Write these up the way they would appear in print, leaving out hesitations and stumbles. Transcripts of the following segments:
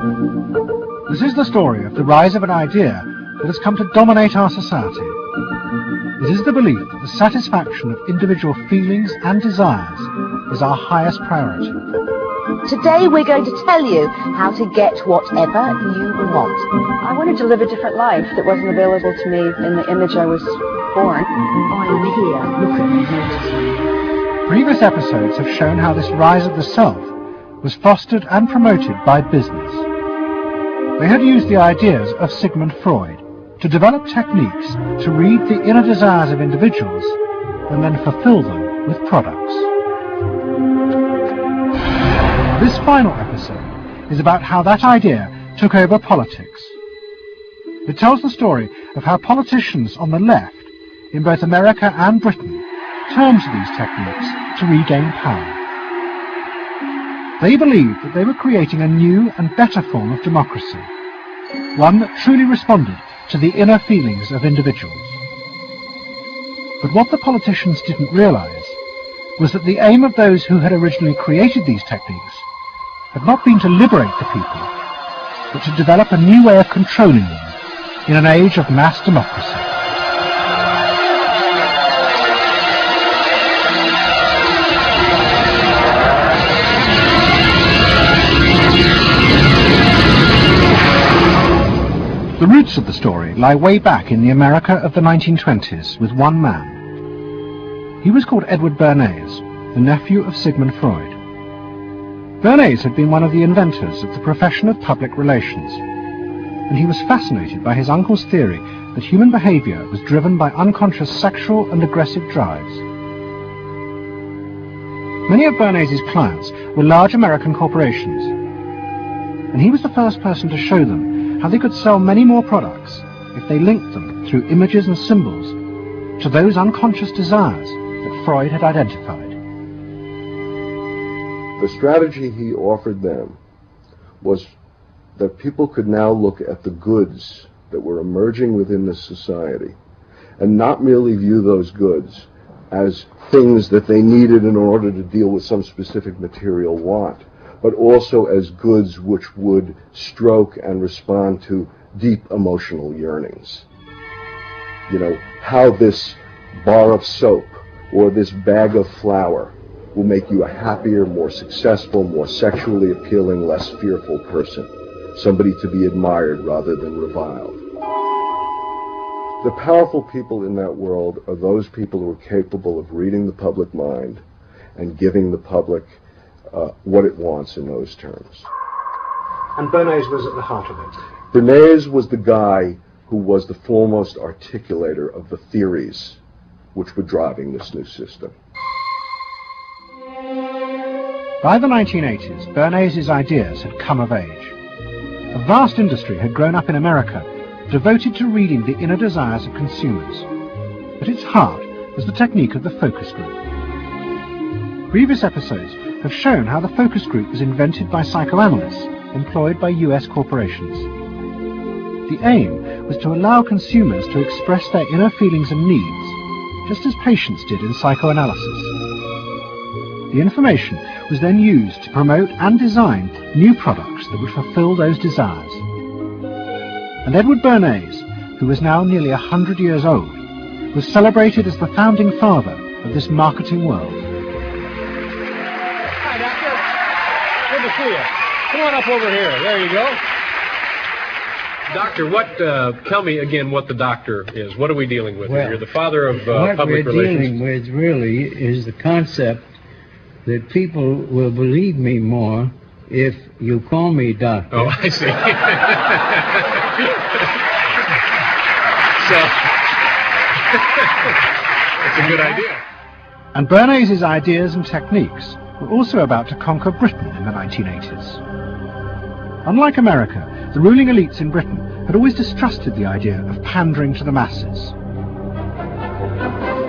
This is the story of the rise of an idea that has come to dominate our society. It is the belief that the satisfaction of individual feelings and desires is our highest priority. Today we're going to tell you how to get whatever you want. I wanted to live a different life that wasn't available to me in the image I was born. I'm here, look at me, notice me. Previous episodes have shown how this rise of the self was fostered and promoted by business. They had used the ideas of Sigmund Freud to develop techniques to read the inner desires of individuals and then fulfill them with products. This final episode is about how that idea took over politics. It tells the story of how politicians on the left, in both America and Britain, turned to these techniques to regain power. They believed that they were creating a new and better form of democracy, one that truly responded to the inner feelings of individuals. But what the politicians didn't realize was that the aim of those who had originally created these techniques had not been to liberate the people, but to develop a new way of controlling them in an age of mass democracy. The roots of the story lie way back in the America of the 1920s with one man. He was called Edward Bernays, the nephew of Sigmund Freud. Bernays had been one of the inventors of the profession of public relations, and he was fascinated by his uncle's theory that human behavior was driven by unconscious sexual and aggressive drives. Many of Bernays' clients were large American corporations, and he was the first person to show them how they could sell many more products if they linked them through images and symbols to those unconscious desires that Freud had identified. The strategy he offered them was that people could now look at the goods that were emerging within the society and not merely view those goods as things that they needed in order to deal with some specific material want, but also as goods which would stroke and respond to deep emotional yearnings. You know, how this bar of soap or this bag of flour will make you a happier, more successful, more sexually appealing, less fearful person, somebody to be admired rather than reviled. The powerful people in that world are those people who are capable of reading the public mind and giving the public what it wants in those terms. And Bernays was at the heart of it. Bernays was the guy who was the foremost articulator of the theories which were driving this new system. By the 1980s, Bernays' ideas had come of age. A vast industry had grown up in America devoted to reading the inner desires of consumers. At its heart was the technique of the focus group. Previous episodes have shown how the focus group was invented by psychoanalysts employed by US corporations. The aim was to allow consumers to express their inner feelings and needs, just as patients did in psychoanalysis. The information was then used to promote and design new products that would fulfill those desires. And Edward Bernays, who was now nearly 100 years old, was celebrated as the founding father of this marketing world. Hi, Doctor. Good to see you. Come on up over here. There you go. Doctor, tell me again what the doctor is. What are we dealing with here? You're the father of public relations. What we're dealing with really is the concept that people will believe me more if you call me doctor. Oh, I see. So, that's a good idea. And Bernays' ideas and techniques were also about to conquer Britain in the 1980s. Unlike America, the ruling elites in Britain had always distrusted the idea of pandering to the masses.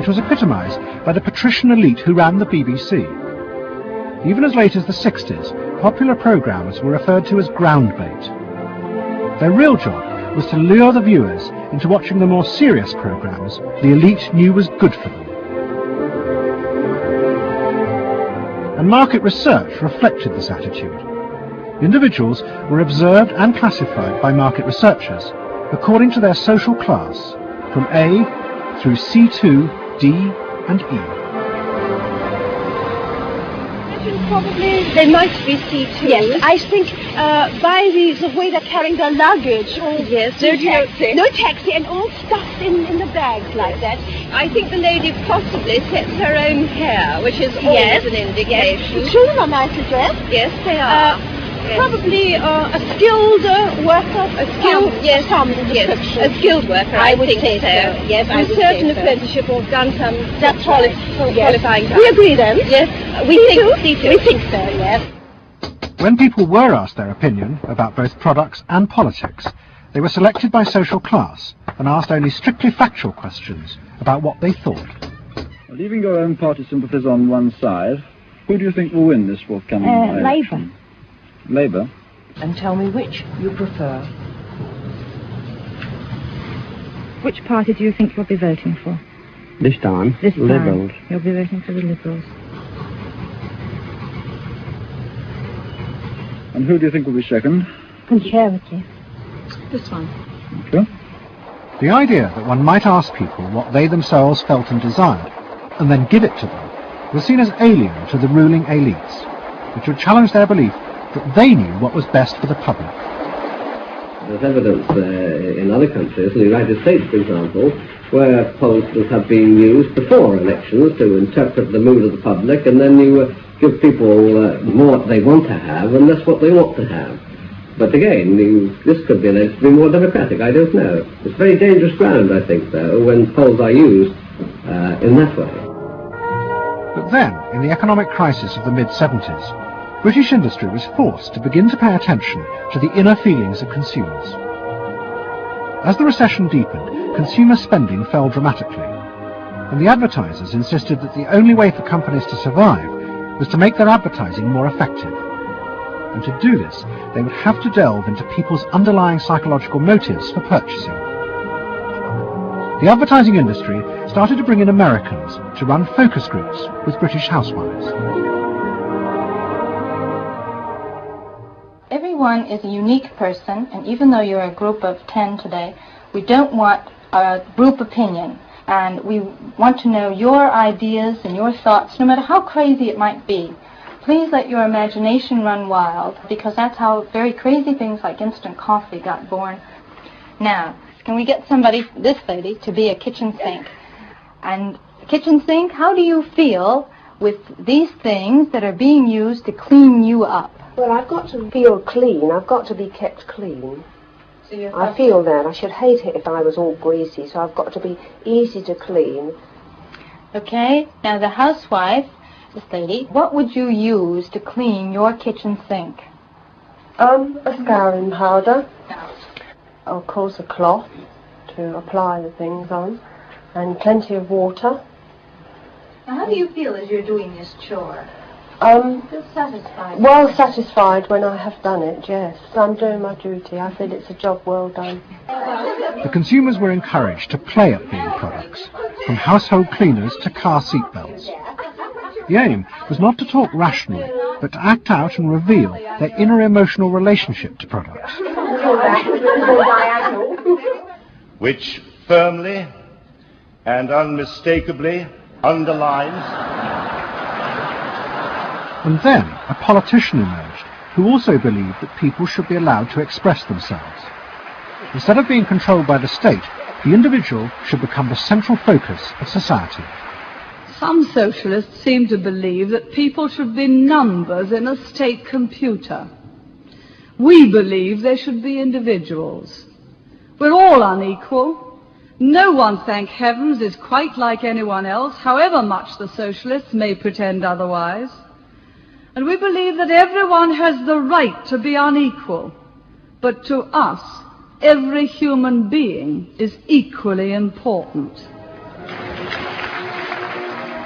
It was epitomized by the patrician elite who ran the BBC. Even as late as the 60s, popular programs were referred to as ground bait. Their real job was to lure the viewers into watching the more serious programs the elite knew was good for them. And market research reflected this attitude. Individuals were observed and classified by market researchers according to their social class from A through C2, D and E. Probably they might be C2. Yes, I think by the way they're carrying their luggage. Yes, no taxi, and all stuffed in the bags like that. I think the lady possibly sets her own hair, which is always an indication. Yes. The children are nicely dressed. Yes, they are. Yes. Probably a skilled worker. A skilled, yes, a skilled worker. I would say so. Yes, I would certain apprenticeship or done some qualifying. We agree then. Yes, we think so. Yes. When people were asked their opinion about both products and politics, they were selected by social class and asked only strictly factual questions about what they thought. Leaving your own party sympathies on one side, who do you think will win this forthcoming election? Labour. And tell me which you prefer. Which party do you think you'll be voting for? This time, Liberals. You'll be voting for the Liberals. And who do you think will be second? Conservative. This one. Okay. The idea that one might ask people what they themselves felt and desired, and then give it to them, was seen as alien to the ruling elites, which would challenge their belief that they knew what was best for the public. There's evidence in other countries, in the United States for example, where pollsters have been used before elections to interpret the mood of the public, and then you give people more what they want to have and less what they want to have. But again, this could be alleged to be more democratic, I don't know. It's very dangerous ground, I think, though, when polls are used in that way. But then, in the economic crisis of the mid-70s, British industry was forced to begin to pay attention to the inner feelings of consumers. As the recession deepened, consumer spending fell dramatically, and the advertisers insisted that the only way for companies to survive was to make their advertising more effective. And to do this, they would have to delve into people's underlying psychological motives for purchasing. The advertising industry started to bring in Americans to run focus groups with British housewives. Everyone is a unique person, and even though you're a group of 10 today, we don't want a group opinion, and we want to know your ideas and your thoughts, no matter how crazy it might be. Please let your imagination run wild, because that's how very crazy things like instant coffee got born. Now, can we get somebody, this lady, to be a kitchen sink? And kitchen sink, how do you feel with these things that are being used to clean you up? Well, I've got to feel clean. I've got to be kept clean. So I feel that. I should hate it if I was all greasy, so I've got to be easy to clean. Okay, now the housewife, this lady, what would you use to clean your kitchen sink? A scouring powder. Of course, a cloth to apply the things on, and plenty of water. Now, how do you feel as you're doing this chore? Feel satisfied? Well satisfied when I have done it, yes. I'm doing my duty. I feel it's a job well done. The consumers were encouraged to play at being products, from household cleaners to car seat belts. The aim was not to talk rationally, but to act out and reveal their inner emotional relationship to products. Which firmly and unmistakably underlines. And then a politician emerged who also believed that people should be allowed to express themselves. Instead of being controlled by the state, the individual should become the central focus of society. Some socialists seem to believe that people should be numbers in a state computer. We believe they should be individuals. We're all unequal. No one, thank heavens, is quite like anyone else, however much the socialists may pretend otherwise. And we believe that everyone has the right to be unequal, but to us, every human being is equally important.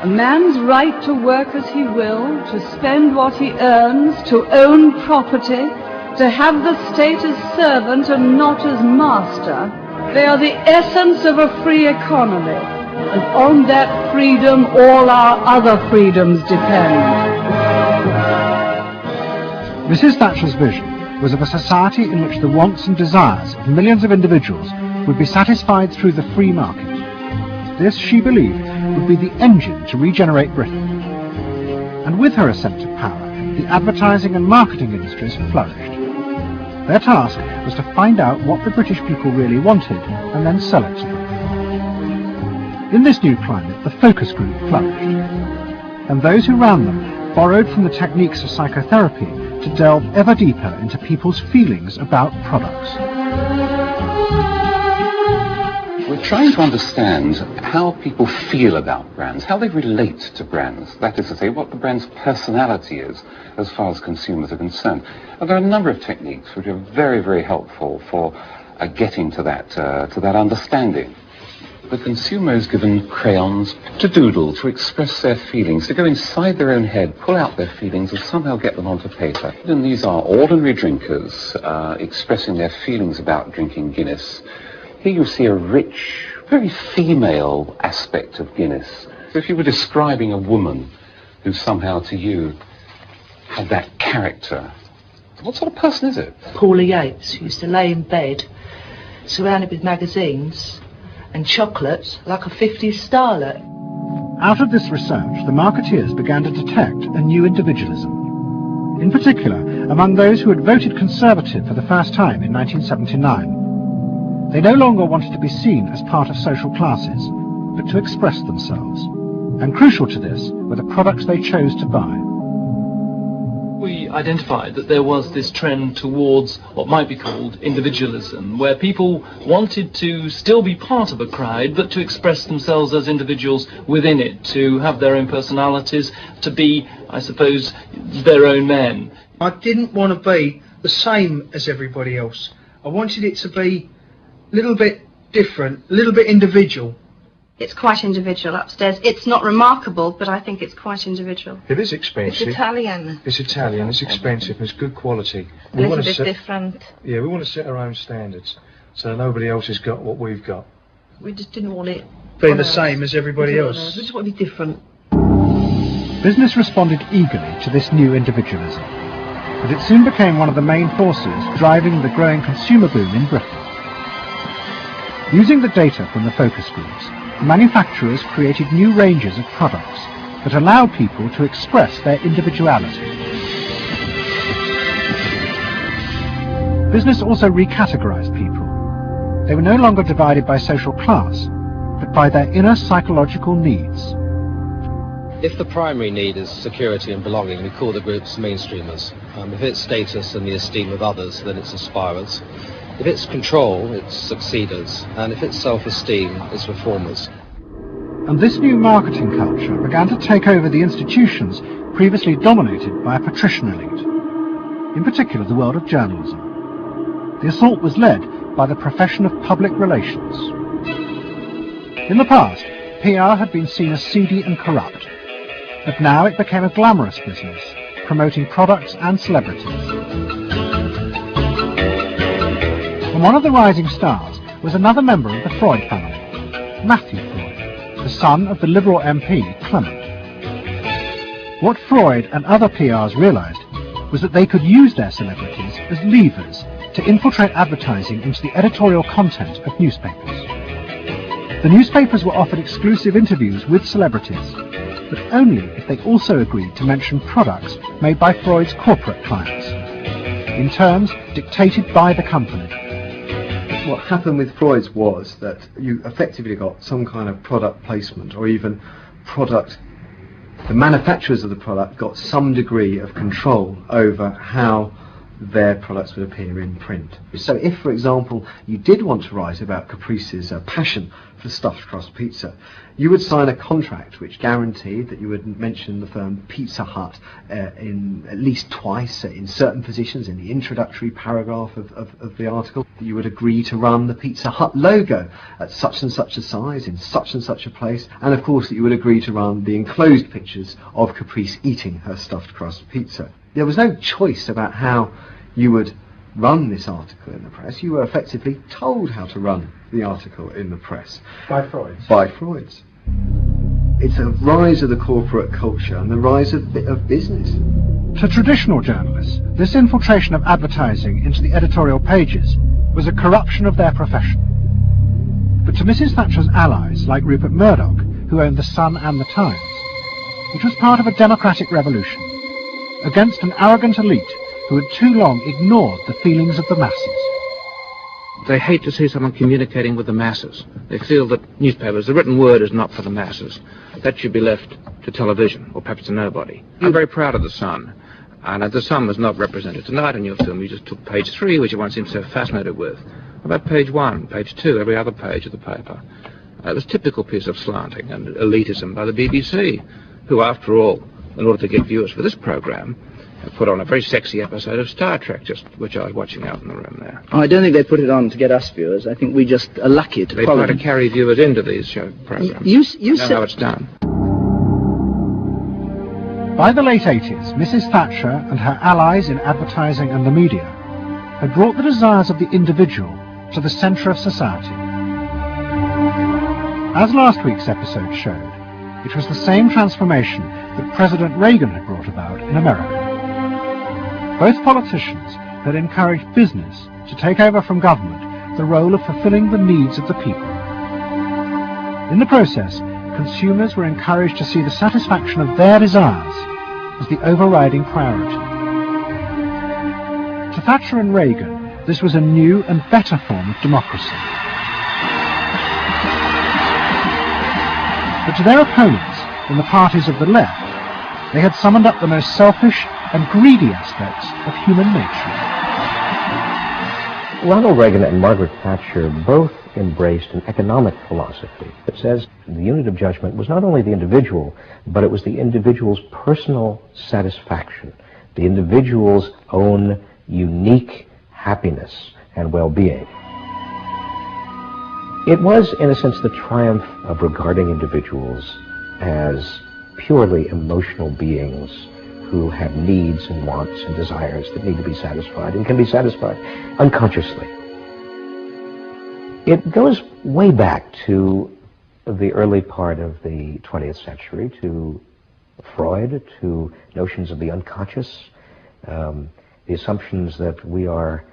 A man's right to work as he will, to spend what he earns, to own property, to have the state as servant and not as master, they are the essence of a free economy, and on that freedom all our other freedoms depend. Mrs. Thatcher's vision was of a society in which the wants and desires of millions of individuals would be satisfied through the free market. This, she believed, would be the engine to regenerate Britain. And with her ascent to power, the advertising and marketing industries flourished. Their task was to find out what the British people really wanted and then sell it to them. In this new climate, the focus group flourished, and those who ran them borrowed from the techniques of psychotherapy to delve ever deeper into people's feelings about products. We're trying to understand how people feel about brands, how they relate to brands, that is to say, what the brand's personality is as far as consumers are concerned. And there are a number of techniques which are very, very helpful for getting to that understanding. The consumer is given crayons to doodle, to express their feelings, to go inside their own head, pull out their feelings and somehow get them onto paper. And these are ordinary drinkers expressing their feelings about drinking Guinness. Here you see a rich, very female aspect of Guinness. So if you were describing a woman who somehow to you had that character, what sort of person is it? Paula Yates, who used to lay in bed, surrounded with magazines and chocolates like a 50s starlet. Out of this research, the marketeers began to detect a new individualism. In particular, among those who had voted Conservative for the first time in 1979. They no longer wanted to be seen as part of social classes, but to express themselves. And crucial to this were the products they chose to buy. We identified that there was this trend towards what might be called individualism, where people wanted to still be part of a crowd, but to express themselves as individuals within it, to have their own personalities, to be, I suppose, their own men. I didn't want to be the same as everybody else. I wanted it to be a little bit different, a little bit individual. It's quite individual upstairs. It's not remarkable, but I think it's quite individual. It is expensive. It's Italian. It's Italian, it's expensive, it's good quality. A little bit different. Yeah, we want to set our own standards, so nobody else has got what we've got. We just didn't want it be the same as everybody else. We just want to be different. Business responded eagerly to this new individualism, and it soon became one of the main forces driving the growing consumer boom in Britain. Using the data from the focus groups, manufacturers created new ranges of products that allowed people to express their individuality. Business also recategorized people. They were no longer divided by social class, but by their inner psychological needs. If the primary need is security and belonging, we call the groups mainstreamers. If it's status and the esteem of others, then it's aspirers. If it's control, it's succeeders. And if it's self-esteem, it's reformers. And this new marketing culture began to take over the institutions previously dominated by a patrician elite, in particular the world of journalism. The assault was led by the profession of public relations. In the past, PR had been seen as seedy and corrupt, but now it became a glamorous business, promoting products and celebrities. And one of the rising stars was another member of the Freud family, Matthew Freud, the son of the Liberal MP Clement. What Freud and other PRs realized was that they could use their celebrities as levers to infiltrate advertising into the editorial content of newspapers. The newspapers were offered exclusive interviews with celebrities, but only if they also agreed to mention products made by Freud's corporate clients, in terms dictated by the company. What happened with Freud's was that you effectively got some kind of product placement, or even product, the manufacturers of the product got some degree of control over how their products would appear in print. So if, for example, you did want to write about Caprice's passion for stuffed crust pizza, you would sign a contract which guaranteed that you would mention the firm Pizza Hut in at least twice in certain positions in the introductory paragraph of the article. You would agree to run the Pizza Hut logo at such and such a size in such and such a place, and of course that you would agree to run the enclosed pictures of Caprice eating her stuffed crust pizza. There was no choice about how you would run this article in the press. You were effectively told how to run the article in the press. By Freud's? By Freud's. It's a rise of the corporate culture and the rise of business. To traditional journalists, This infiltration of advertising into the editorial pages was a corruption of their profession. But to Mrs. Thatcher's allies, like Rupert Murdoch, who owned The Sun and The Times, it was part of a democratic revolution against an arrogant elite who had too long ignored the feelings of the masses. They hate to see someone communicating with the masses. They feel that newspapers, the written word, is not for the masses. That should be left to television, or perhaps to nobody. I'm very proud of The Sun. And The Sun was not represented tonight in your film. You just took page 3, which everyone seems so fascinated with. What about page 1, page 2, every other page of the paper? It was a typical piece of slanting and elitism by the BBC, who, after all, in order to get viewers for this program, have put on a very sexy episode of Star Trek, which I was watching out in the room there. Oh, I don't think they put it on to get us viewers. I think we just are lucky to follow They try to them. carry viewers into these show programs. You know how it's done. By the late 80s, Mrs. Thatcher and her allies in advertising and the media had brought the desires of the individual to the centre of society. As last week's episode showed, it was the same transformation that President Reagan had brought about in America. Both politicians had encouraged business to take over from government the role of fulfilling the needs of the people. In the process, consumers were encouraged to see the satisfaction of their desires as the overriding priority. To Thatcher and Reagan, this was a new and better form of democracy. But to their opponents in the parties of the left, they had summoned up the most selfish and greedy aspects of human nature. Ronald Reagan and Margaret Thatcher both embraced an economic philosophy that says the unit of judgment was not only the individual, but it was the individual's personal satisfaction, the individual's own unique happiness and well-being. It was, in a sense, the triumph of regarding individuals as purely emotional beings who have needs and wants and desires that need to be satisfied and can be satisfied unconsciously. It goes way back to the early part of the 20th century, to Freud, to notions of the unconscious, the assumptions that we are,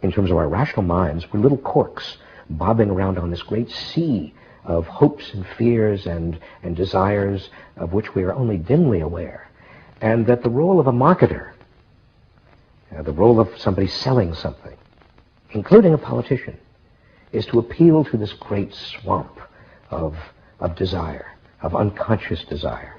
in terms of our rational minds, we're little corks bobbing around on this great sea of hopes and fears and desires of which we are only dimly aware, and that the role of a marketer, the role of somebody selling something, including a politician, is to appeal to this great swamp of desire, of unconscious desire.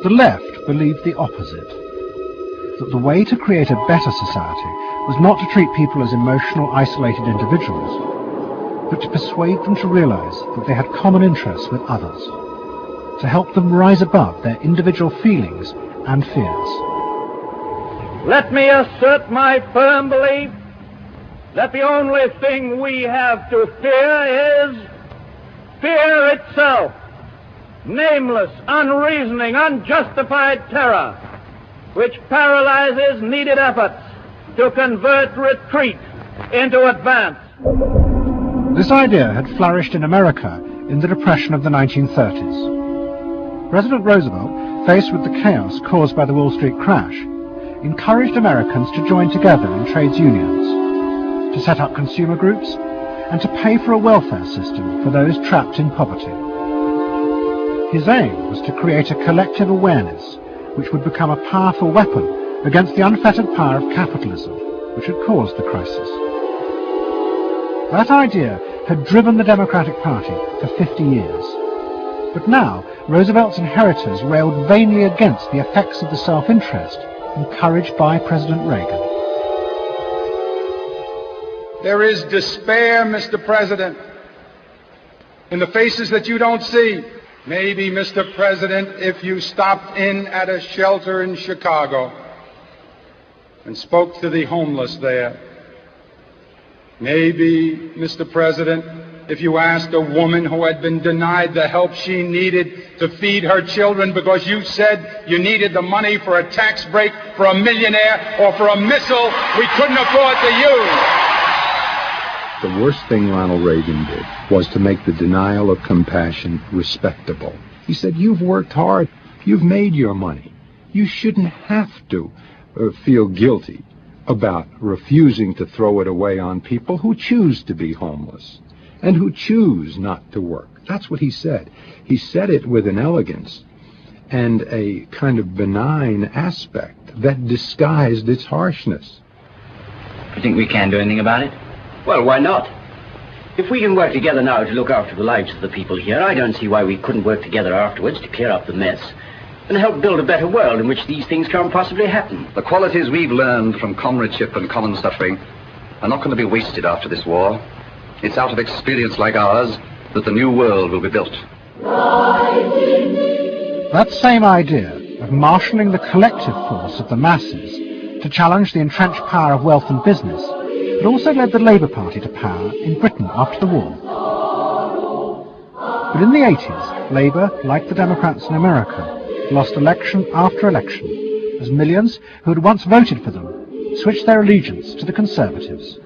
The left believed the opposite, that the way to create a better society was not to treat people as emotional, isolated individuals, but to persuade them to realize that they had common interests with others, to help them rise above their individual feelings and fears. Let me assert my firm belief that the only thing we have to fear is fear itself. Nameless, unreasoning, unjustified terror, which paralyzes needed efforts to convert retreat into advance. This idea had flourished in America in the Depression of the 1930s. President Roosevelt, faced with the chaos caused by the Wall Street crash, encouraged Americans to join together in trades unions, to set up consumer groups, and to pay for a welfare system for those trapped in poverty. His aim was to create a collective awareness which would become a powerful weapon against the unfettered power of capitalism, which had caused the crisis. That idea had driven the Democratic Party for 50 years. But now, Roosevelt's inheritors railed vainly against the effects of the self-interest encouraged by President Reagan. There is despair, Mr. President, in the faces that you don't see. Maybe, Mr. President, if you stopped in at a shelter in Chicago and spoke to the homeless there. Maybe, Mr. President, if you asked a woman who had been denied the help she needed to feed her children because you said you needed the money for a tax break for a millionaire or for a missile we couldn't afford to use. The worst thing Ronald Reagan did was to make the denial of compassion respectable. He said, "You've worked hard. You've made your money. You shouldn't have to feel guilty about refusing to throw it away on people who choose to be homeless and who choose not to work. That's what he said. He said it with an elegance and a kind of benign aspect that disguised its harshness. You think we can do anything about it? Well, why not? If we can work together now to look after the lives of the people here, I don't see why we couldn't work together afterwards to clear up the mess and help build a better world in which these things can't possibly happen. The qualities we've learned from comradeship and common suffering are not going to be wasted after this war. It's out of experience like ours that the new world will be built. That same idea of marshalling the collective force of the masses to challenge the entrenched power of wealth and business had also led the Labour Party to power in Britain after the war. But in the 80s, Labour, like the Democrats in America, lost election after election as millions who had once voted for them switched their allegiance to the Conservatives.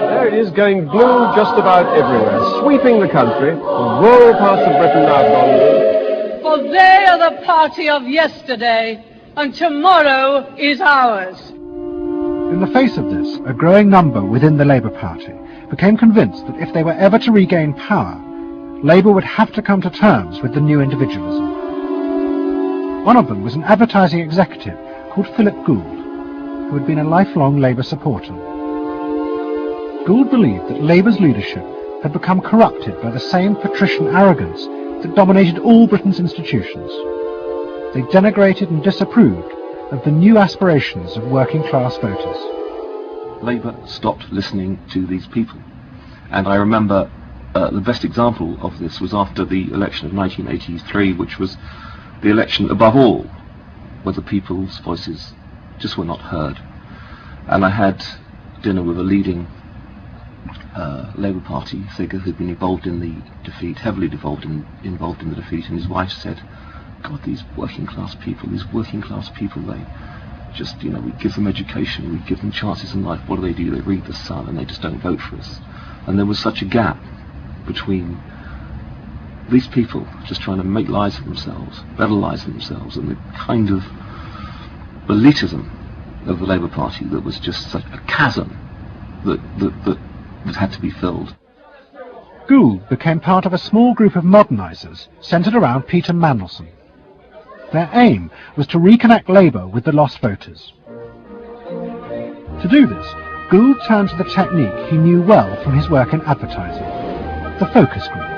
There it is, going blue just about everywhere, sweeping the country, the rural parts of Britain now gone blue. For they are the party of yesterday, and tomorrow is ours. In the face of this, a growing number within the Labour Party became convinced that if they were ever to regain power, Labour would have to come to terms with the new individualism. One of them was an advertising executive called Philip Gould, who had been a lifelong Labour supporter. Gould believed that Labour's leadership had become corrupted by the same patrician arrogance that dominated all Britain's institutions. They denigrated and disapproved of the new aspirations of working-class voters. Labour stopped listening to these people. And I remember the best example of this was after the election of 1983, which was the election above all where the people's voices just were not heard. And I had dinner with a leading Labour Party figure who'd been involved in the defeat, heavily involved in the defeat, and his wife said, God, these working class people, they just, we give them education, we give them chances in life, what do? They read the Sun and they just don't vote for us. And there was such a gap between these people just trying to make lives for themselves, better lives for themselves, and the kind of elitism of the Labour Party that was just such a chasm that had to be filled. Gould became part of a small group of modernisers centred around Peter Mandelson. Their aim was to reconnect Labour with the lost voters. To do this, Gould turned to the technique he knew well from his work in advertising, the focus group.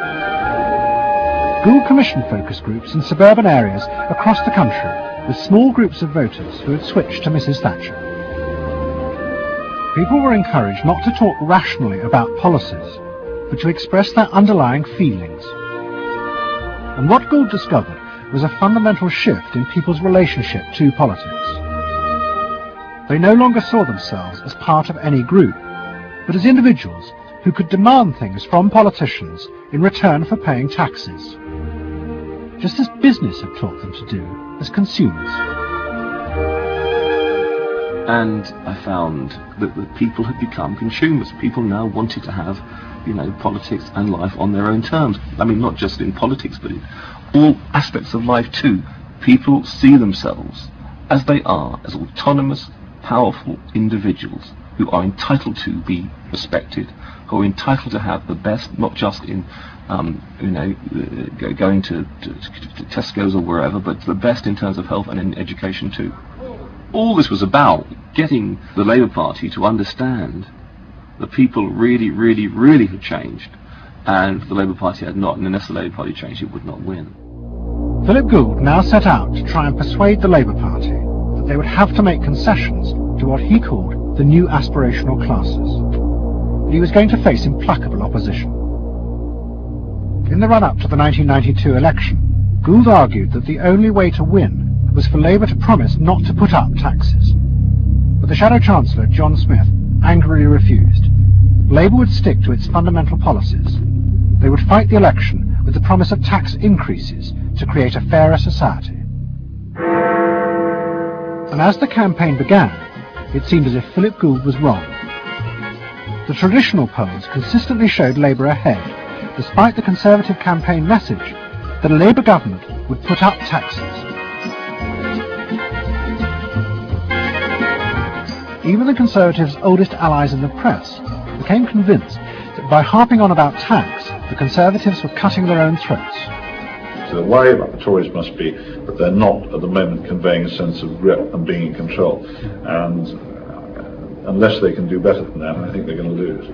Gould commissioned focus groups in suburban areas across the country with small groups of voters who had switched to Mrs. Thatcher. People were encouraged not to talk rationally about policies, but to express their underlying feelings. And what Gould discovered was a fundamental shift in people's relationship to politics. They no longer saw themselves as part of any group, but as individuals who could demand things from politicians in return for paying taxes, just as business had taught them to do as consumers. And I found that people had become consumers. People now wanted to have, politics and life on their own terms. I mean, not just in politics, but in all aspects of life too. People see themselves as they are, as autonomous, powerful individuals who are entitled to be respected, who are entitled to have the best, not just in, going to Tesco's or wherever, but the best in terms of health and in education too. All this was about getting the Labour Party to understand that people really, really, really had changed, and the Labour Party had not, and unless the Labour Party changed, it would not win. Philip Gould now set out to try and persuade the Labour Party that they would have to make concessions to what he called the new aspirational classes. But he was going to face implacable opposition. In the run-up to the 1992 election, Gould argued that the only way to win was for Labour to promise not to put up taxes. But the Shadow Chancellor, John Smith, angrily refused. Labour would stick to its fundamental policies. They would fight the election with the promise of tax increases to create a fairer society. And as the campaign began, it seemed as if Philip Gould was wrong. The traditional polls consistently showed Labour ahead, despite the Conservative campaign message that a Labour government would put up taxes. Even the Conservatives' oldest allies in the press became convinced that by harping on about tax, the Conservatives were cutting their own throats. So the worry about the Tories must be that they're not at the moment conveying a sense of grip and being in control. And unless they can do better than that, I think they're going to lose.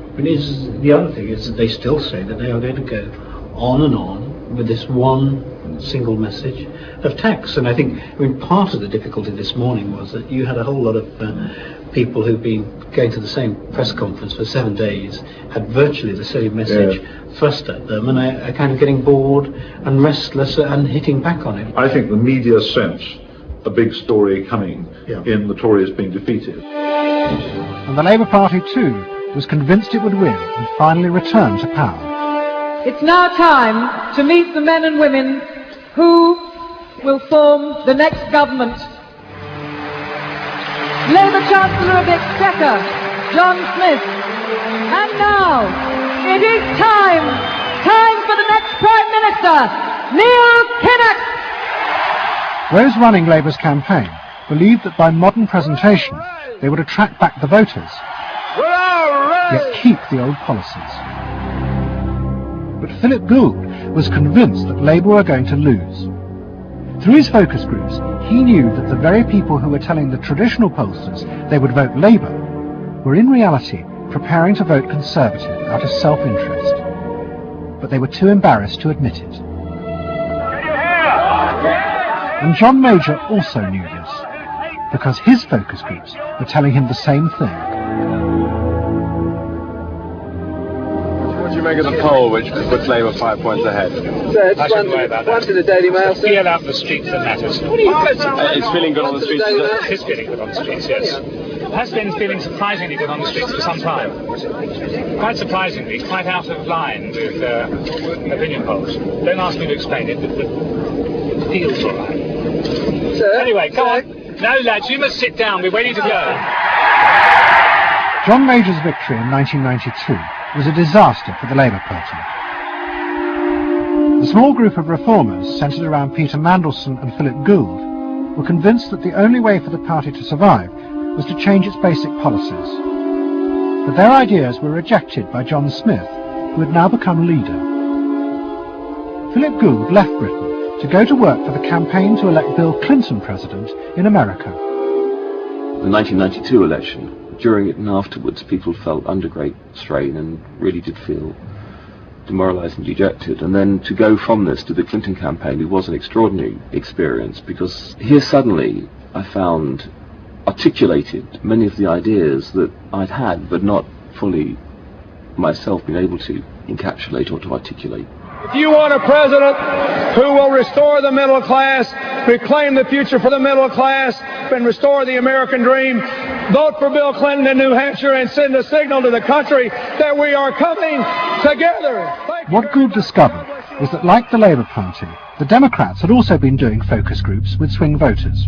The other thing is that they still say that they are going to go on and on with this one single message of tax. And I think, part of the difficulty this morning was that you had a whole lot of people who've been going to the same press conference for 7 days, had virtually the same message thrust at them, and are kind of getting bored and restless and hitting back on it. I think the media sense a big story coming in the Tories being defeated. And the Labour Party too was convinced it would win and finally return to power. It's now time to meet the men and women who will form the next government. Labour Chancellor of the Exchequer, John Smith. And now, it is time for the next Prime Minister, Neil Kinnock. Those running Labour's campaign believed that by modern presentation they would attract back the voters, yet keep the old policies. But Philip Gould was convinced that Labour were going to lose. Through his focus groups, he knew that the very people who were telling the traditional pollsters they would vote Labour were in reality preparing to vote Conservative out of self-interest. But they were too embarrassed to admit it. And John Major also knew this, because his focus groups were telling him the same thing. What do you make of the poll which puts Labour 5 points ahead? Sir, it's one to the Daily Mail, sir. Feel out in the streets that matters. What do you It's feeling good on the streets. It is feeling good on the streets, yes. It has been feeling surprisingly good on the streets for some time. Quite surprisingly, quite out of line with opinion polls. Don't ask me to explain it, but it feels all right. Sir, anyway, come on. No, lads, you must sit down. We're waiting to go. John Major's victory in 1992 was a disaster for the Labour Party. The small group of reformers centred around Peter Mandelson and Philip Gould were convinced that the only way for the party to survive was to change its basic policies. But their ideas were rejected by John Smith, who had now become leader. Philip Gould left Britain to go to work for the campaign to elect Bill Clinton president in America. The 1992 election, during it and afterwards, people felt under great strain and really did feel demoralised and dejected. And then to go from this to the Clinton campaign, it was an extraordinary experience, because here suddenly I found articulated many of the ideas that I'd had but not fully myself been able to encapsulate or to articulate. If you want a president who will restore the middle class, reclaim the future for the middle class, and restore the American dream, vote for Bill Clinton in New Hampshire and send a signal to the country that we are coming together. What Gould discovered was that, like the Labour Party, the Democrats had also been doing focus groups with swing voters.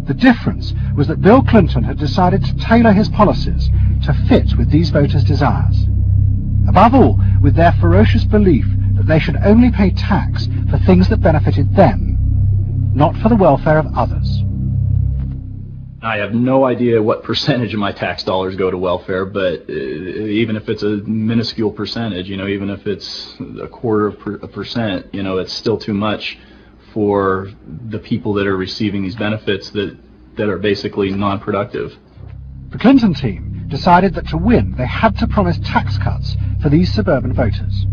The difference was that Bill Clinton had decided to tailor his policies to fit with these voters' desires. Above all, with their ferocious belief that they should only pay tax for things that benefited them, not for the welfare of others. I have no idea what percentage of my tax dollars go to welfare, but even if it's a minuscule percentage, even if it's a quarter of a percent, it's still too much for the people that are receiving these benefits that are basically non-productive. The Clinton team decided that to win they had to promise tax cuts for these suburban voters.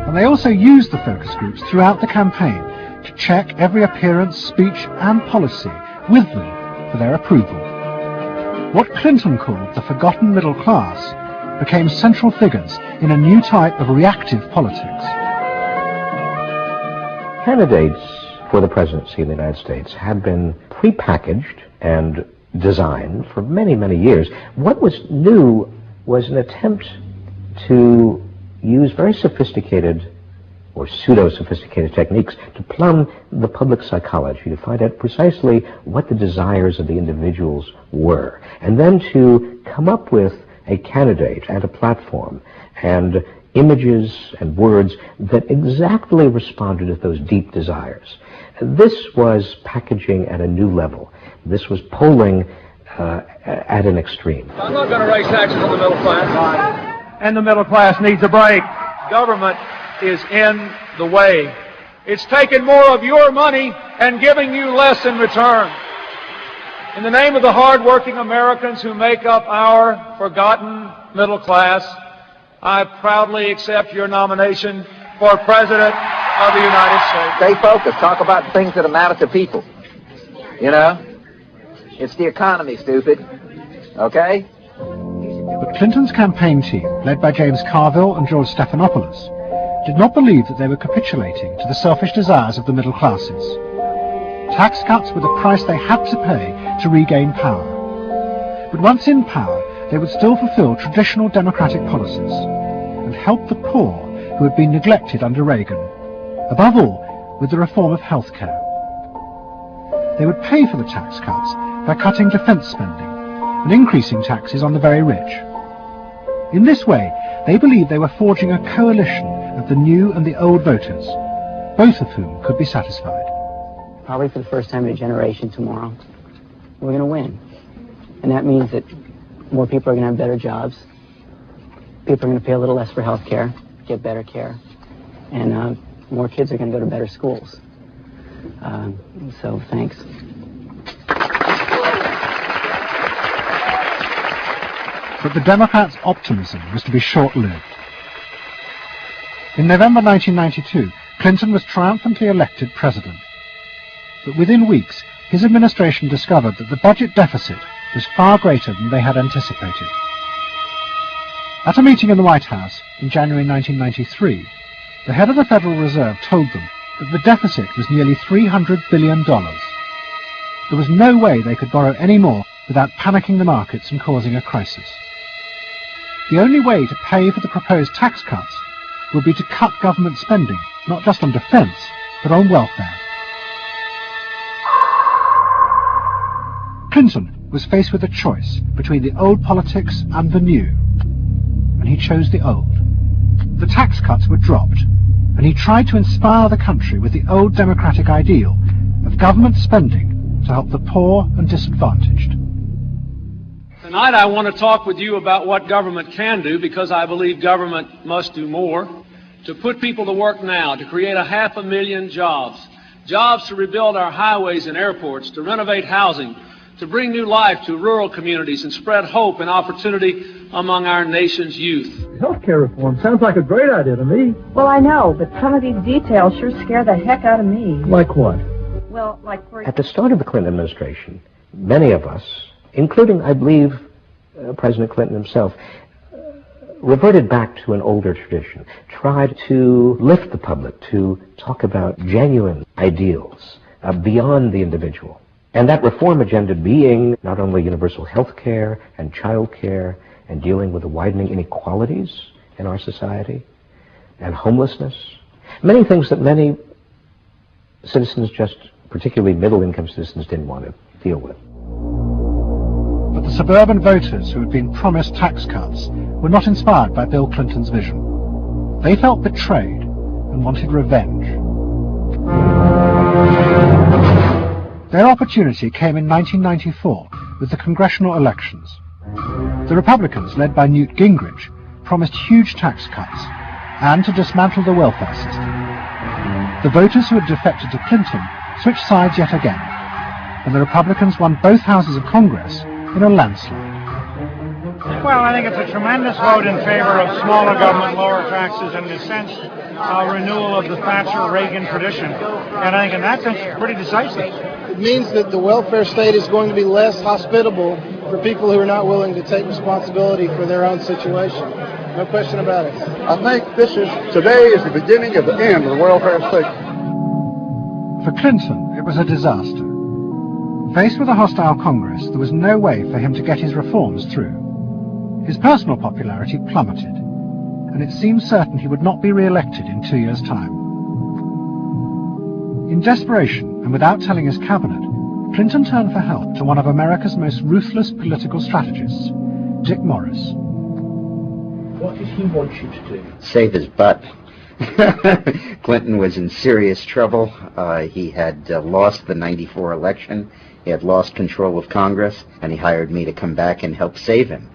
And they also used the focus groups throughout the campaign to check every appearance, speech and policy with them for their approval. What Clinton called the forgotten middle class became central figures in a new type of reactive politics. Candidates for the presidency of the United States had been prepackaged and designed for many, many years. What was new was an attempt to use very sophisticated or pseudo-sophisticated techniques to plumb the public psychology, to find out precisely what the desires of the individuals were, and then to come up with a candidate and a platform and images and words that exactly responded to those deep desires. This was packaging at a new level. This was polling at an extreme. I'm not going to raise taxes on the middle class. And the middle class needs a break. Government is in the way. It's taking more of your money and giving you less in return. In the name of the hard-working Americans who make up our forgotten middle class, I proudly accept your nomination for President of the United States. Stay focused. Talk about things that matter to people. You know? It's the economy, stupid. Okay? But Clinton's campaign team, led by James Carville and George Stephanopoulos, did not believe that they were capitulating to the selfish desires of the middle classes. Tax cuts were the price they had to pay to regain power. But once in power, they would still fulfill traditional democratic policies and help the poor who had been neglected under Reagan, above all with the reform of health care. They would pay for the tax cuts by cutting defence spending and increasing taxes on the very rich. In this way, they believed they were forging a coalition of the new and the old voters, both of whom could be satisfied. Probably for the first time in a generation tomorrow, we're going to win. And that means that more people are going to have better jobs. People are going to pay a little less for health care, get better care. And more kids are going to go to better schools. So thanks. But the Democrats' optimism was to be short-lived. In November 1992, Clinton was triumphantly elected president. But within weeks, his administration discovered that the budget deficit was far greater than they had anticipated. At a meeting in the White House in January 1993, the head of the Federal Reserve told them that the deficit was nearly $300 billion. There was no way they could borrow any more without panicking the markets and causing a crisis. The only way to pay for the proposed tax cuts would be to cut government spending, not just on defence, but on welfare. Clinton was faced with a choice between the old politics and the new, and he chose the old. The tax cuts were dropped, and he tried to inspire the country with the old democratic ideal of government spending to help the poor and disadvantaged. Tonight I want to talk with you about what government can do, because I believe government must do more. To put people to work now, to create 500,000 jobs. Jobs to rebuild our highways and airports, to renovate housing, to bring new life to rural communities and spread hope and opportunity among our nation's youth. Healthcare reform sounds like a great idea to me. Well, I know, but some of these details sure scare the heck out of me. Like what? Well, like for... At the start of the Clinton administration, many of us, including, I believe, President Clinton himself, reverted back to an older tradition, tried to lift the public, to talk about genuine ideals beyond the individual. And that reform agenda being not only universal health care and child care and dealing with the widening inequalities in our society and homelessness, many things that many citizens, just particularly middle-income citizens, didn't want to deal with. But the suburban voters who had been promised tax cuts were not inspired by Bill Clinton's vision. They felt betrayed and wanted revenge. Their opportunity came in 1994 with the congressional elections. The Republicans, led by Newt Gingrich, promised huge tax cuts and to dismantle the welfare system. The voters who had defected to Clinton switched sides yet again, and the Republicans won both houses of Congress in a landslide. Well, I think it's a tremendous vote in favor of smaller government, lower taxes, and in a sense, a renewal of the Thatcher-Reagan tradition. And I think in that sense, it's pretty decisive. It means that the welfare state is going to be less hospitable for people who are not willing to take responsibility for their own situation. No question about it. I think today is the beginning of the end of the welfare state. For Clinton, it was a disaster. Faced with a hostile Congress, there was no way for him to get his reforms through. His personal popularity plummeted, and it seemed certain he would not be re-elected in 2 years' time. In desperation, and without telling his cabinet, Clinton turned for help to one of America's most ruthless political strategists, Dick Morris. What did he want you to do? Save his butt. Clinton was in serious trouble. He had lost the '94 election. He had lost control of Congress, and he hired me to come back and help save him.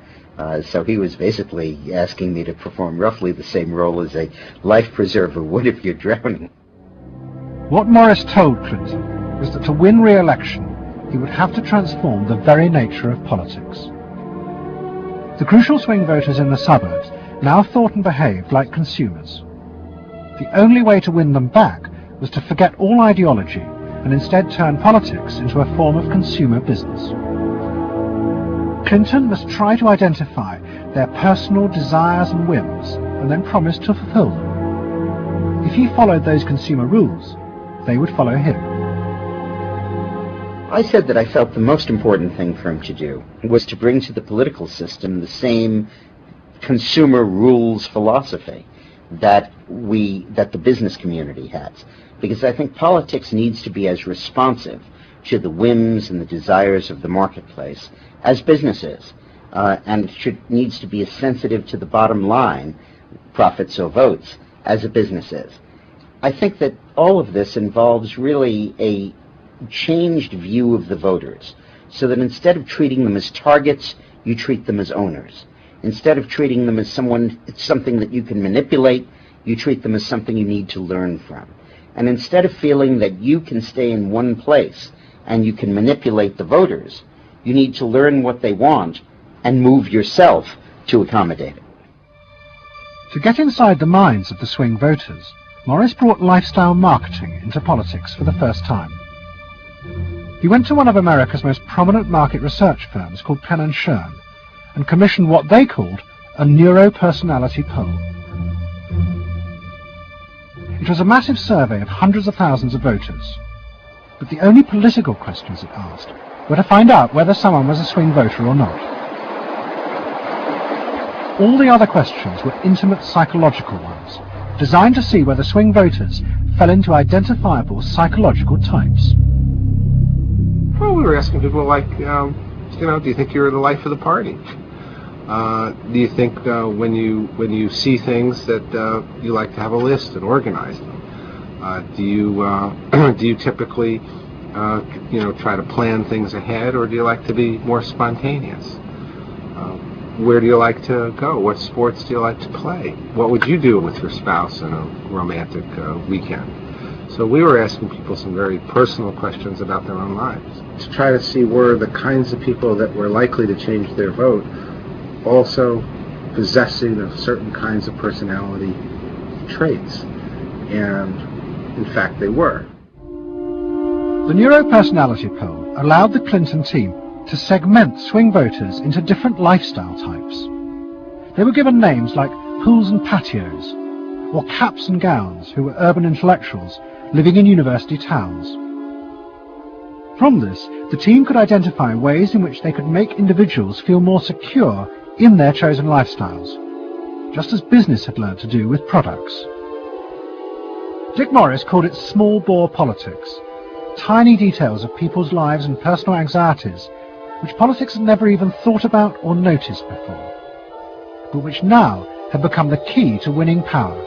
So he was basically asking me to perform roughly the same role as a life preserver would if you're drowning. What Morris told Clinton was that to win re-election, he would have to transform the very nature of politics. The crucial swing voters in the suburbs now thought and behaved like consumers. The only way to win them back was to forget all ideology and instead turn politics into a form of consumer business. Clinton must try to identify their personal desires and whims and then promise to fulfill them. If he followed those consumer rules, they would follow him. I said that I felt the most important thing for him to do was to bring to the political system the same consumer rules philosophy that the business community has. Because I think politics needs to be as responsive to the whims and the desires of the marketplace as business is. And needs to be as sensitive to the bottom line, profits or votes, as a business is. I think that all of this involves really a changed view of the voters, so that instead of treating them as targets, you treat them as owners. Instead of treating them as something that you can manipulate, you treat them as something you need to learn from. And instead of feeling that you can stay in one place and you can manipulate the voters, you need to learn what they want and move yourself to accommodate it. To get inside the minds of the swing voters, Morris brought lifestyle marketing into politics for the first time. He went to one of America's most prominent market research firms called Penn & Schern and commissioned what they called a neuro-personality poll. It was a massive survey of hundreds of thousands of voters, but the only political questions it asked were to find out whether someone was a swing voter or not. All the other questions were intimate psychological ones, designed to see whether swing voters fell into identifiable psychological types. Well, we were asking people like, do you think you're the life of the party? Do you think when you see things that you like to have a list and organize them? Do you typically try to plan things ahead, or do you like to be more spontaneous? Where do you like to go? What sports do you like to play? What would you do with your spouse on a romantic weekend? So we were asking people some very personal questions about their own lives, to try to see were the kinds of people that were likely to change their vote also possessing of certain kinds of personality traits. And in fact they were. The neuro-personality poll allowed the Clinton team to segment swing voters into different lifestyle types. They were given names like pools and patios, or caps and gowns, who were urban intellectuals living in university towns. From this, the team could identify ways in which they could make individuals feel more secure in their chosen lifestyles, just as business had learned to do with products. Dick Morris called it small bore politics, tiny details of people's lives and personal anxieties which politics had never even thought about or noticed before, but which now had become the key to winning power.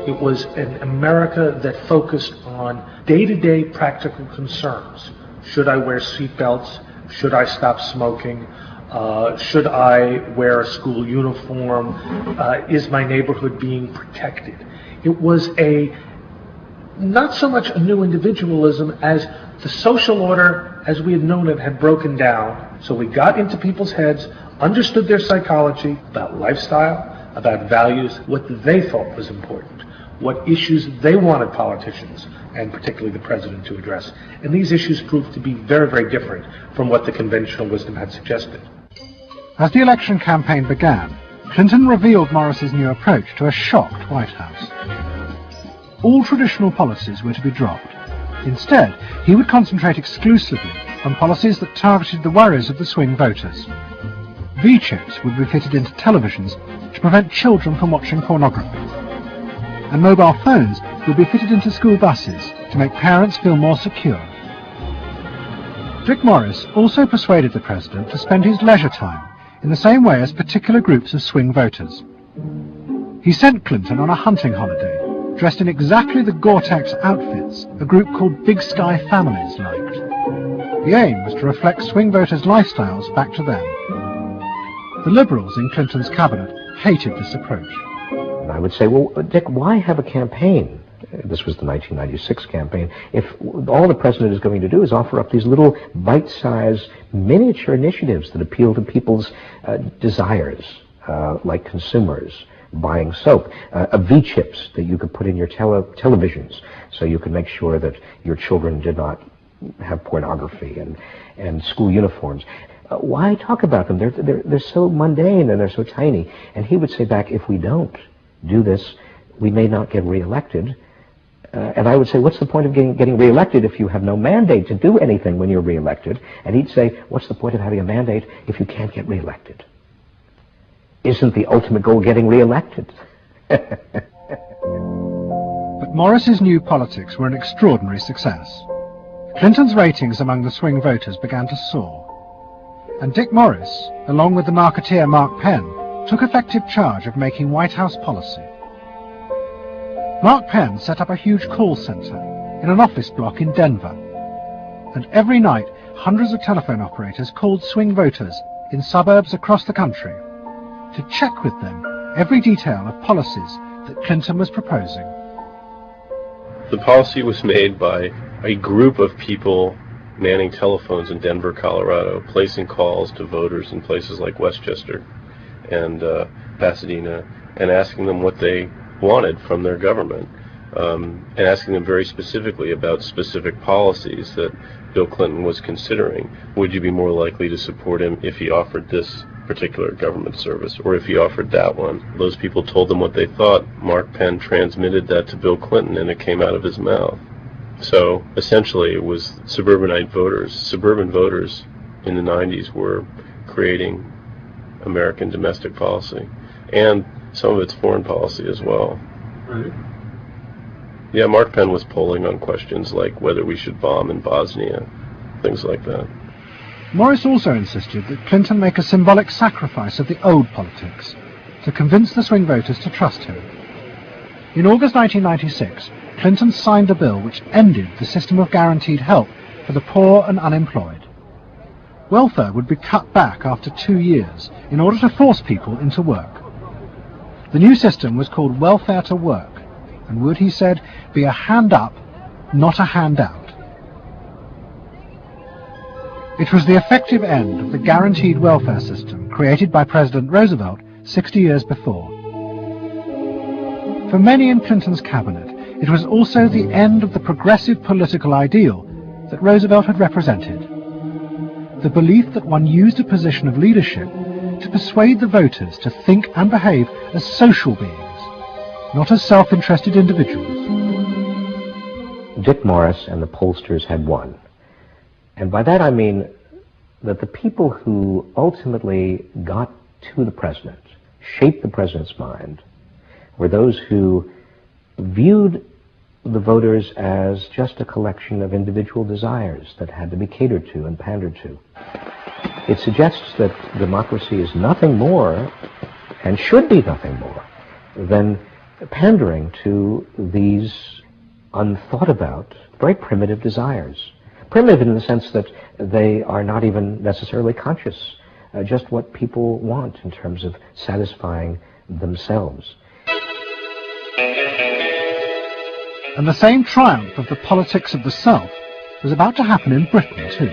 It was an America that focused on day-to-day practical concerns. Should I wear seatbelts? Should I stop smoking? Should I wear a school uniform? Is my neighborhood being protected? It was not so much a new individualism as the social order as we had known it had broken down. So we got into people's heads, understood their psychology about lifestyle, about values, what they thought was important, what issues they wanted politicians, and particularly the president, to address. And these issues proved to be very, very different from what the conventional wisdom had suggested. As the election campaign began, Clinton revealed Morris's new approach to a shocked White House. All traditional policies were to be dropped. Instead, he would concentrate exclusively on policies that targeted the worries of the swing voters. V-chips would be fitted into televisions to prevent children from watching pornography. And mobile phones would be fitted into school buses to make parents feel more secure. Dick Morris also persuaded the president to spend his leisure time in the same way as particular groups of swing voters. He sent Clinton on a hunting holiday, dressed in exactly the Gore-Tex outfits a group called Big Sky Families liked. The aim was to reflect swing voters' lifestyles back to them. The Liberals in Clinton's cabinet hated this approach. And I would say, well, Dick, why have a campaign? This was the 1996 campaign. If all the president is going to do is offer up these little bite-sized miniature initiatives that appeal to people's desires, like consumers, buying soap, V-chips that you could put in your televisions so you could make sure that your children did not have pornography, and school uniforms. Why talk about them? They're so mundane and they're so tiny. And he would say back, if we don't do this, we may not get reelected. And I would say, what's the point of getting reelected if you have no mandate to do anything when you're reelected? And he'd say, what's the point of having a mandate if you can't get reelected? Isn't the ultimate goal getting reelected? But Morris's new politics were an extraordinary success. Clinton's ratings among the swing voters began to soar. And Dick Morris, along with the marketeer Mark Penn, took effective charge of making White House policy. Mark Penn set up a huge call center in an office block in Denver. And every night, hundreds of telephone operators called swing voters in suburbs across the country to check with them every detail of policies that Clinton was proposing. The policy was made by a group of people manning telephones in Denver, Colorado, placing calls to voters in places like Westchester and Pasadena, and asking them what they wanted from their government, and asking them very specifically about specific policies that Bill Clinton was considering. Would you be more likely to support him if he offered this particular government service, or if he offered that one? Those people told them what they thought. Mark Penn transmitted that to Bill Clinton, and it came out of his mouth. So essentially it was suburban voters in the 90s were creating American domestic policy, and some of its foreign policy as well. Right. Yeah, Mark Penn was polling on questions like whether we should bomb in Bosnia, things like that. Morris also insisted that Clinton make a symbolic sacrifice of the old politics to convince the swing voters to trust him. In August 1996, Clinton signed a bill which ended the system of guaranteed help for the poor and unemployed. Welfare would be cut back after 2 years in order to force people into work. The new system was called Welfare to Work, and would, he said, be a hand up, not a handout. It was the effective end of the guaranteed welfare system created by President Roosevelt 60 years before. For many in Clinton's cabinet, it was also the end of the progressive political ideal that Roosevelt had represented. The belief that one used a position of leadership to persuade the voters to think and behave as social beings, not as self-interested individuals. Dick Morris and the pollsters had won. And by that I mean that the people who ultimately got to the president, shaped the president's mind, were those who viewed the voters as just a collection of individual desires that had to be catered to and pandered to. It suggests that democracy is nothing more, and should be nothing more, than pandering to these unthought about, very primitive desires. Primitive in the sense that they are not even necessarily conscious, just what people want in terms of satisfying themselves. And the same triumph of the politics of the South was about to happen in Britain too.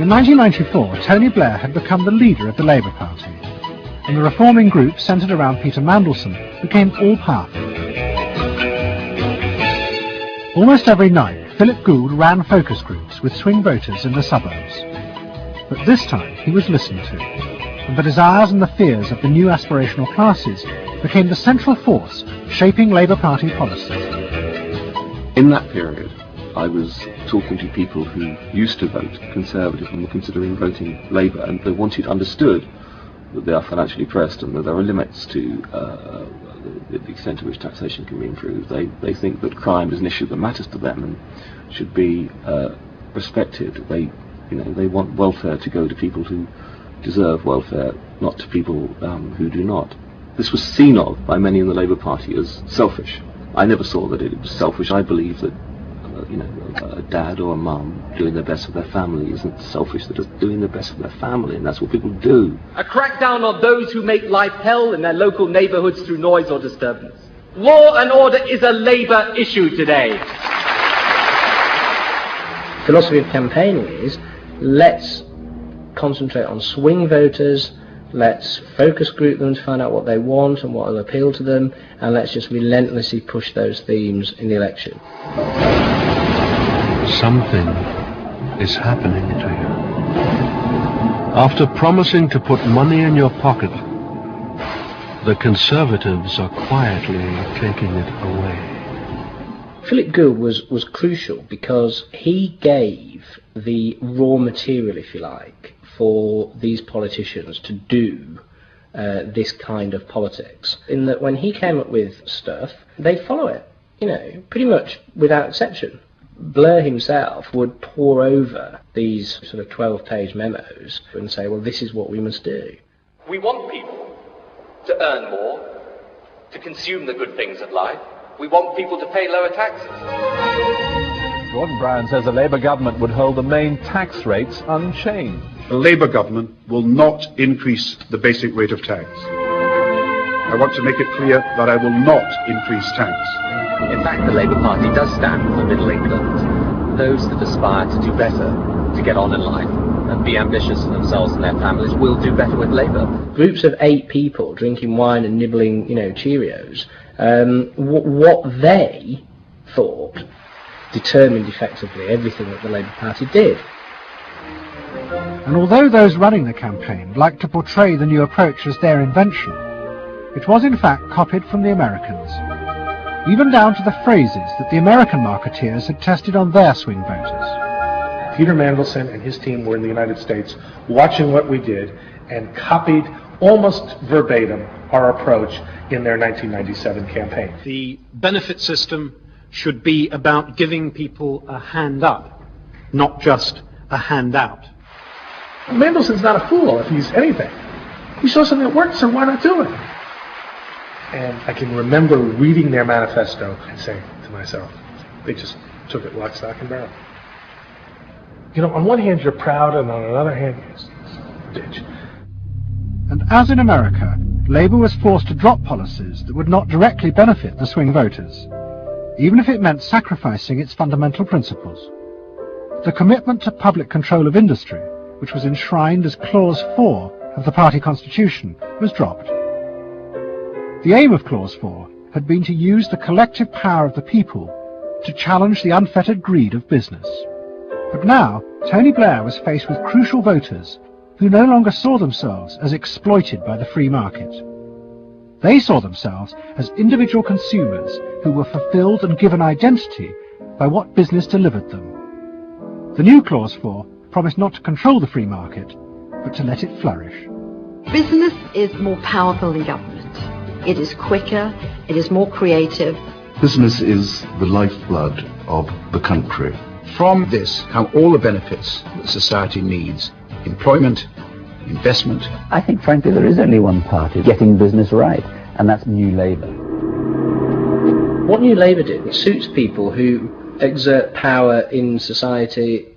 In 1994, Tony Blair had become the leader of the Labour Party, and the reforming group centred around Peter Mandelson became all-powerful. Almost every night, Philip Gould ran focus groups with swing voters in the suburbs. But this time he was listened to, and the desires and the fears of the new aspirational classes became the central force shaping Labour Party policy. In that period, I was talking to people who used to vote Conservative and were considering voting Labour, and they understood that they are financially pressed and that there are limits to the extent to which taxation can be improved. They think that crime is an issue that matters to them and should be respected. They You know, they want welfare to go to people who deserve welfare, not to people who do not. This was seen of by many in the Labour Party as selfish. I never saw that it was selfish. I believe that you know, a dad or a mum doing their best for their family isn't selfish. They're just doing their best for their family, and that's what people do. A crackdown on those who make life hell in their local neighbourhoods through noise or disturbance. Law and order is a Labour issue today. Philosophy of campaigning is, let's concentrate on swing voters, let's focus group them to find out what they want and what will appeal to them, and let's just relentlessly push those themes in the election. Something is happening to you. After promising to put money in your pocket, the Conservatives are quietly taking it away. Philip Gould was crucial because he gave the raw material, if you like, for these politicians to do this kind of politics. In that when he came up with stuff, they'd follow it, you know, pretty much without exception. Blair himself would pore over these sort of 12-page memos and say, well, this is what we must do. We want people to earn more, to consume the good things of life. We want people to pay lower taxes. Gordon Brown says the Labour government would hold the main tax rates unchanged. The Labour government will not increase the basic rate of tax. I want to make it clear that I will not increase tax. In fact, the Labour Party does stand for middle England, those that aspire to do better, to get on in life, and be ambitious for themselves and their families will do better with Labour. Groups of 8 people drinking wine and nibbling, you know, Cheerios, what they thought determined effectively everything that the Labour Party did. And although those running the campaign liked to portray the new approach as their invention, it was in fact copied from the Americans, even down to the phrases that the American marketeers had tested on their swing voters. Peter Mandelson and his team were in the United States watching what we did and copied almost verbatim our approach in their 1997 campaign. The benefit system should be about giving people a hand up, not just a handout. Mandelson's not a fool if he's anything. He saw something that worked, so why not do it? And I can remember reading their manifesto and saying to myself, they just took it lock, stock, and barrel. You know, on one hand you're proud, and on another hand, you're bitch. And as in America, Labour was forced to drop policies that would not directly benefit the swing voters, even if it meant sacrificing its fundamental principles. The commitment to public control of industry, which was enshrined as Clause 4 of the party constitution, was dropped. The aim of Clause 4 had been to use the collective power of the people to challenge the unfettered greed of business. But now, Tony Blair was faced with crucial voters who no longer saw themselves as exploited by the free market. They saw themselves as individual consumers who were fulfilled and given identity by what business delivered them. The new Clause 4 promised not to control the free market, but to let it flourish. Business is more powerful than government. It is quicker, it is more creative. Business is the lifeblood of the country. From this come all the benefits that society needs. Employment, investment. I think, frankly, there is only one party getting business right, and that's New Labour. What New Labour did suits people who exert power in society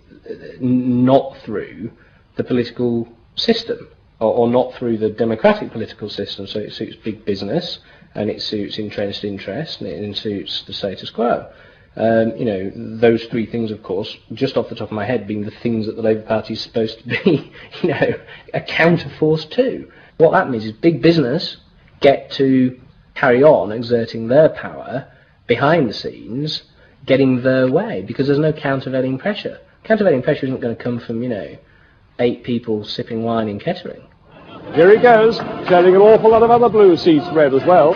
not through the political system, or not through the democratic political system. So it suits big business, and it suits entrenched interest, and it suits the status quo. You know, those 3 things, of course, just off the top of my head, being the things that the Labour Party is supposed to be, you know, a counterforce to. What that means is big business get to carry on exerting their power behind the scenes, getting their way, because there's no countervailing pressure. Countervailing pressure isn't going to come from, you know, 8 people sipping wine in Kettering. Here he goes, selling an awful lot of other blue seats red as well.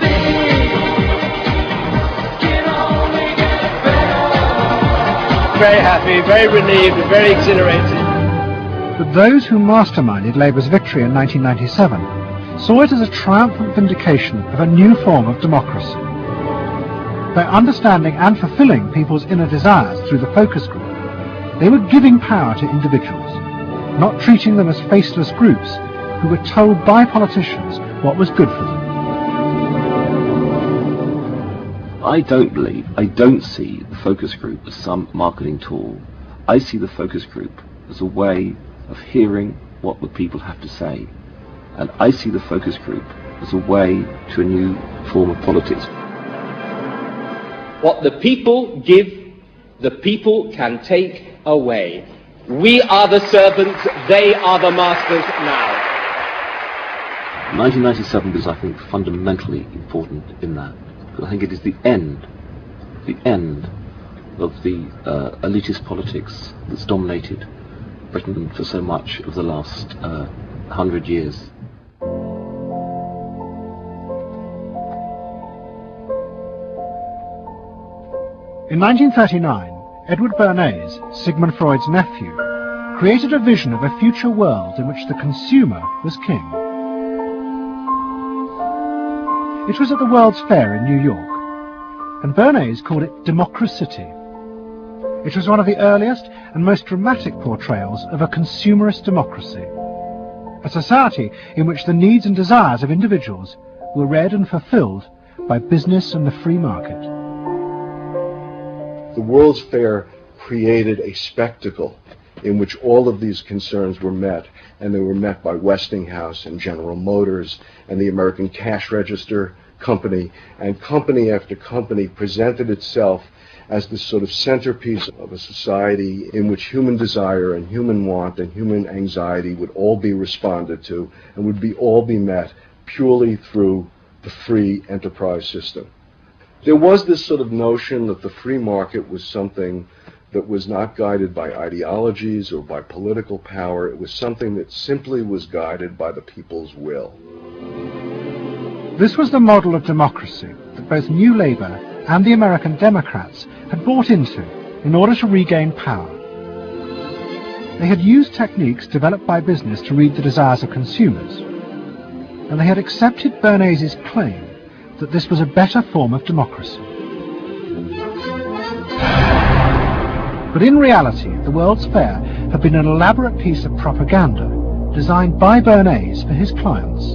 Very happy, very relieved, and very exhilarated. But those who masterminded Labour's victory in 1997 saw it as a triumphant vindication of a new form of democracy. By understanding and fulfilling people's inner desires through the focus group, they were giving power to individuals, not treating them as faceless groups who were told by politicians what was good for them. I don't see the focus group as some marketing tool. I see the focus group as a way of hearing what the people have to say. And I see the focus group as a way to a new form of politics. What the people give, the people can take away. We are the servants, they are the masters now. 1997 is, I think, fundamentally important in that. Because I think it is the end of the elitist politics that's dominated Britain for so much of the last 100 years. In 1939, Edward Bernays, Sigmund Freud's nephew, created a vision of a future world in which the consumer was king. It was at the World's Fair in New York, and Bernays called it Democracity. It was one of the earliest and most dramatic portrayals of a consumerist democracy, a society in which the needs and desires of individuals were read and fulfilled by business and the free market. The World's Fair created a spectacle in which all of these concerns were met, and they were met by Westinghouse and General Motors and the American Cash Register Company, and company after company presented itself as this sort of centerpiece of a society in which human desire and human want and human anxiety would all be responded to and would all be met purely through the free enterprise system. There was this sort of notion that the free market was something that was not guided by ideologies or by political power. It was something that simply was guided by the people's will. This was the model of democracy that both New Labour and the American Democrats had bought into in order to regain power. They had used techniques developed by business to read the desires of consumers, and they had accepted Bernays' claim that this was a better form of democracy. But in reality, the World's Fair had been an elaborate piece of propaganda designed by Bernays for his clients,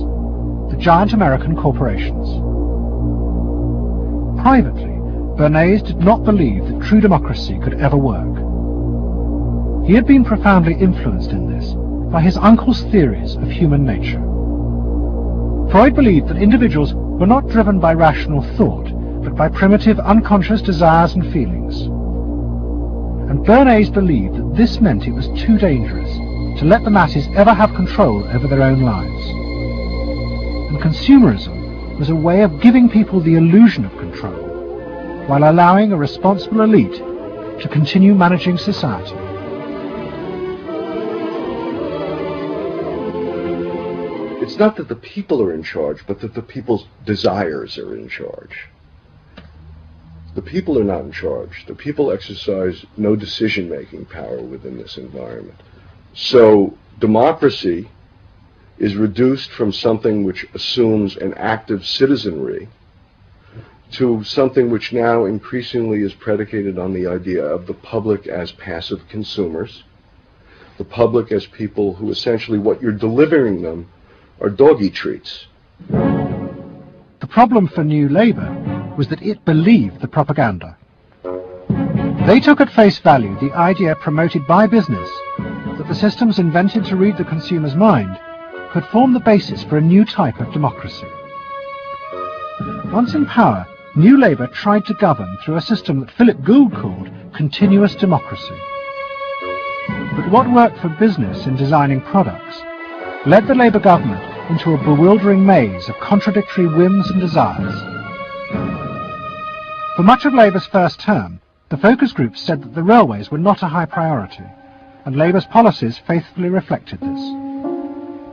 the giant American corporations. Privately, Bernays did not believe that true democracy could ever work. He had been profoundly influenced in this by his uncle's theories of human nature. Freud believed that individuals were not driven by rational thought, but by primitive unconscious desires and feelings. And Bernays believed that this meant it was too dangerous to let the masses ever have control over their own lives. And consumerism was a way of giving people the illusion of control, while allowing a responsible elite to continue managing society. It's not that the people are in charge, but that the people's desires are in charge. The people are not in charge. The people exercise no decision-making power within this environment. So democracy is reduced from something which assumes an active citizenry to something which now increasingly is predicated on the idea of the public as passive consumers, the public as people who essentially what you're delivering them are doggy treats. The problem for New Labour was that it believed the propaganda. They took at face value the idea promoted by business that the systems invented to read the consumer's mind could form the basis for a new type of democracy. Once in power, New Labour tried to govern through a system that Philip Gould called continuous democracy. But what worked for business in designing products led the Labour government into a bewildering maze of contradictory whims and desires. For much of Labour's first term, the focus groups said that the railways were not a high priority, and Labour's policies faithfully reflected this.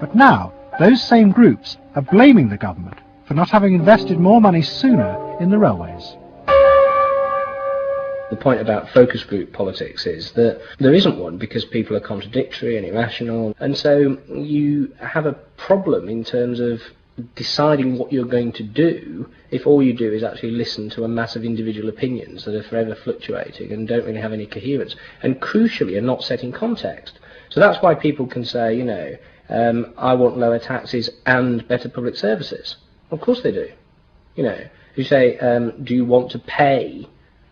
But now, those same groups are blaming the government for not having invested more money sooner in the railways. The point about focus group politics is that there isn't one because people are contradictory and irrational, and so you have a problem in terms of deciding what you're going to do if all you do is actually listen to a mass of individual opinions that are forever fluctuating and don't really have any coherence, and crucially are not set in context. So that's why people can say, you know, I want lower taxes and better public services. Of course they do. You know, you say, do you want to pay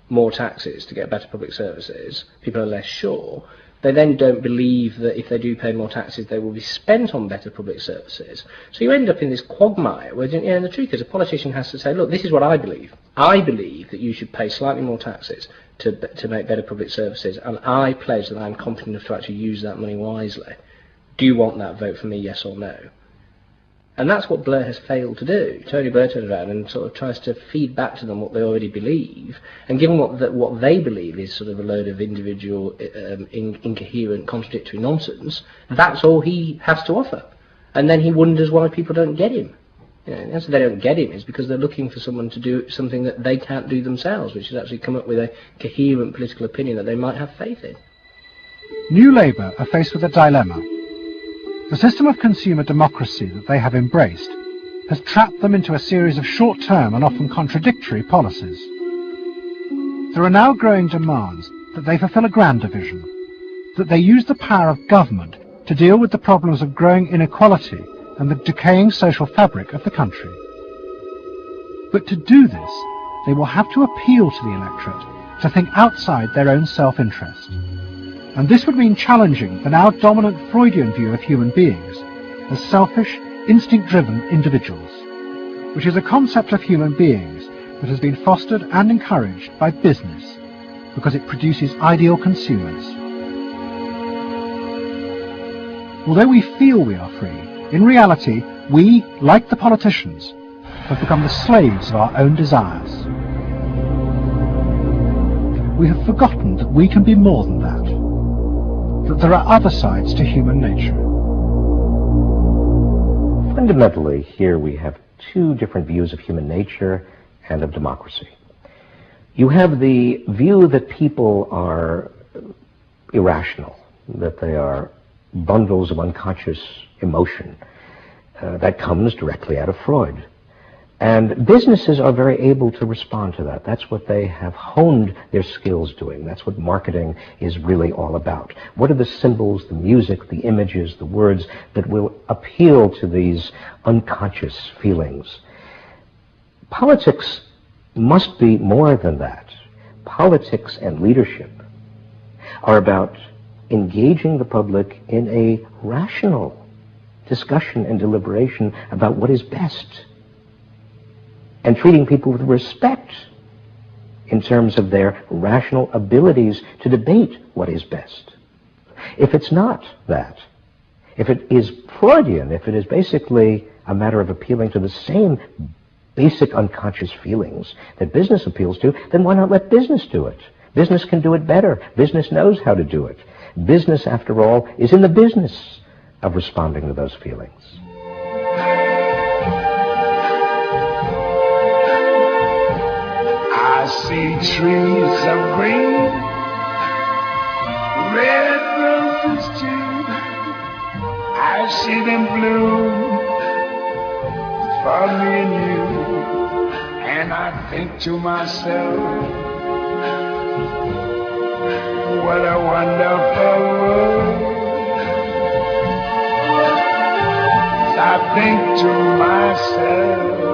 more taxes to get better public services? People are less sure. They then don't believe that if they do pay more taxes, they will be spent on better public services. So you end up in this quagmire where, you know, and the truth is a politician has to say, look, this is what I believe. I believe that you should pay slightly more taxes to make better public services, and I pledge that I'm competent enough to actually use that money wisely. Do you want that? Vote for me, yes or no. And that's what Blair has failed to do. Tony Blair turns around and sort of tries to feed back to them what they already believe, and given what they believe is sort of a load of individual, incoherent, contradictory nonsense, that's all he has to offer. And then he wonders why people don't get him. You know, the answer they don't get him is because they're looking for someone to do something that they can't do themselves, which is actually come up with a coherent political opinion that they might have faith in. New Labour are faced with a dilemma. The system of consumer democracy that they have embraced has trapped them into a series of short-term and often contradictory policies. There are now growing demands that they fulfil a grander vision, that they use the power of government to deal with the problems of growing inequality and the decaying social fabric of the country. But to do this, they will have to appeal to the electorate to think outside their own self-interest. And this would mean challenging the now dominant Freudian view of human beings as selfish, instinct-driven individuals, which is a concept of human beings that has been fostered and encouraged by business because it produces ideal consumers. Although we feel we are free, in reality, we, like the politicians, have become the slaves of our own desires. We have forgotten that we can be more than that, that there are other sides to human nature. Fundamentally, here we have two different views of human nature and of democracy. You have the view that people are irrational, that they are bundles of unconscious emotion. That comes directly out of Freud. And businesses are very able to respond to that. That's what they have honed their skills doing. That's what marketing is really all about. What are the symbols, the music, the images, the words that will appeal to these unconscious feelings? Politics must be more than that. Politics and leadership are about engaging the public in a rational discussion and deliberation about what is best, and treating people with respect in terms of their rational abilities to debate what is best. If it's not that, if it is Freudian, if it is basically a matter of appealing to the same basic unconscious feelings that business appeals to, then why not let business do it? Business can do it better. Business knows how to do it. Business, after all, is in the business of responding to those feelings. I see trees of green, red roses too. I see them bloom for me and you. And I think to myself, what a wonderful world. I think to myself,